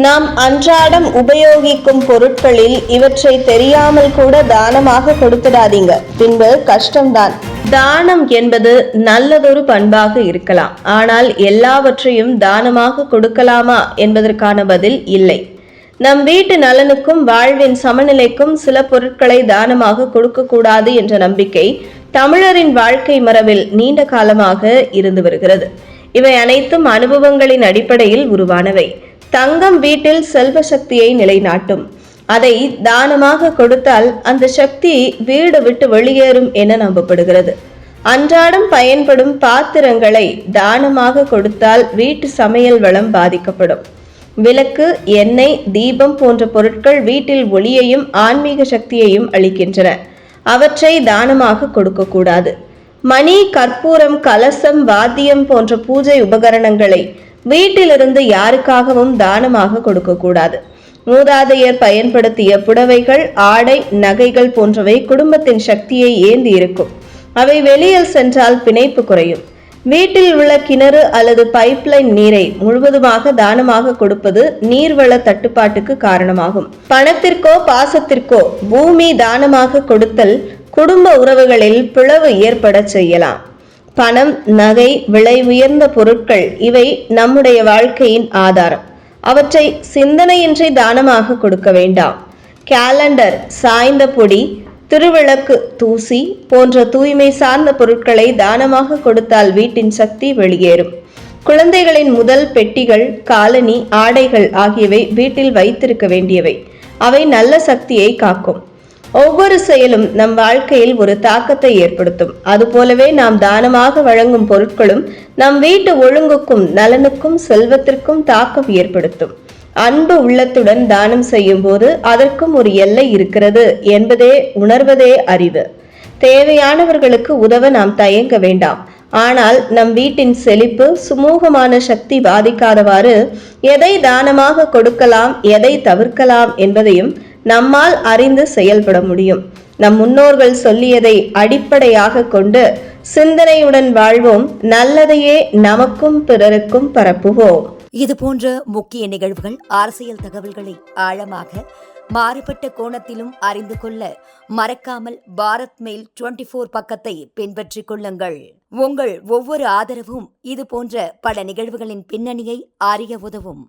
நாம் அன்றாடம் உபயோகிக்கும் பொருட்களில் இவற்றை தெரியாமல் கூட தானமாக கொடுத்துடாதீங்க, பின்பு கஷ்டம்தான். தானம் என்பது நல்லதொரு பண்பாக இருக்கலாம், ஆனால் எல்லாவற்றையும் தானமாக கொடுக்கலாமா என்பதற்கான பதில் இல்லை. நம் வீட்டு நலனுக்கும் வாழ்வின் சமநிலைக்கும் சில பொருட்களை தானமாக கொடுக்கக்கூடாது என்ற நம்பிக்கை தமிழரின் வாழ்க்கை மரபில் நீண்ட காலமாக இருந்து வருகிறது. இவை அனைத்தும் அனுபவங்களின் அடிப்படையில் உருவானவை. தங்கம் வீட்டில் செல்வ சக்தியை நிலைநாட்டும். அதை தானமாக கொடுத்தால் அந்த சக்தி வீடு விட்டு வெளியேறும் என நம்பப்படுகிறது. அன்றாடம் பயன்படும் பாத்திரங்களை தானமாக கொடுத்தால் வீட்டு சமையல் வளம் பாதிக்கப்படும். விளக்கு, எண்ணெய், தீபம் போன்ற பொருட்கள் வீட்டில் ஒளியையும் ஆன்மீக சக்தியையும் அளிக்கின்றன. அவற்றை தானமாக கொடுக்கக்கூடாது. மணி, கற்பூரம், கலசம், வாத்தியம் போன்ற பூஜை உபகரணங்களை வீட்டிலிருந்து யாருக்காகவும் தானமாக கொடுக்கக்கூடாது. மூதாதையர் பயன்படுத்திய புடவைகள், ஆடை, நகைகள் போன்றவை குடும்பத்தின் சக்தியை ஏந்தி இருக்கும். அவை வெளியில் சென்றால் பிணைப்பு குறையும். வீட்டில் உள்ள கிணறு அல்லது பைப்லைன் நீரை முழுவதுமாக தானமாக கொடுப்பது நீர்வள தட்டுப்பாட்டுக்கு காரணமாகும். பணத்திற்கோ பாசத்திற்கோ பூமி தானமாக கொடுத்தல் குடும்ப உறவுகளில் பிளவு ஏற்பட செய்யலாம். பணம், நகை, விலை உயர்ந்த பொருட்கள் இவை நம்முடைய வாழ்க்கையின் ஆதாரம். அவற்றை சிந்தனையின்றி தானமாக கொடுக்க வேண்டாம். கேலண்டர், சாய்ந்த பொடி, திருவிளக்கு, தூசி போன்ற தூய்மை சார்ந்த பொருட்களை தானமாக கொடுத்தால் வீட்டின் சக்தி வெளியேறும். குழந்தைகளின் முதல் பெட்டிகள், காலணி, ஆடைகள் ஆகியவை வீட்டில் வைத்திருக்க வேண்டியவை. அவை நல்ல சக்தியை காக்கும். ஒவ்வொரு செயலும் நம் வாழ்க்கையில் ஒரு தாக்கத்தை ஏற்படுத்தும். அதுபோலவே நாம் தானமாக வழங்கும் பொருட்களும் நம் வீட்டு ஒழுங்குக்கும் நலனுக்கும் செல்வத்திற்கும் தாக்கம் ஏற்படுத்தும். அன்பு உள்ளத்துடன் தானம் செய்யும் போது அதற்கும் ஒரு எல்லை இருக்கிறது என்பதே உணர்வதே அறிவு. தேவையானவர்களுக்கு உதவ நாம் தயங்க வேண்டாம். ஆனால் நம் வீட்டின் செழிப்பு, சுமூகமான சக்தி பாதிக்காதவாறு எதை தானமாக கொடுக்கலாம், எதை தவிர்க்கலாம் என்பதையும் நம்மால் அறிந்து செயல்பட முடியும். நம் முன்னோர்கள் சொல்லியதை அடிப்படையாக கொண்டு சிந்தனையுடன் வாழ்வோம். நல்லதையே நமக்கும் பிறருக்கும் பரப்புவோம். இது போன்ற முக்கிய நிகழ்வுகள், அரசியல் தகவல்களை ஆழமாக மாறுபட்ட கோணத்திலும் அறிந்து கொள்ள மறக்காமல் பாரத் மெயில் 24 பக்கத்தை பின்பற்றிக் கொள்ளுங்கள். உங்கள் ஒவ்வொரு ஆதரவும் இது போன்ற பல நிகழ்வுகளின் பின்னணியை அறிய உதவும்.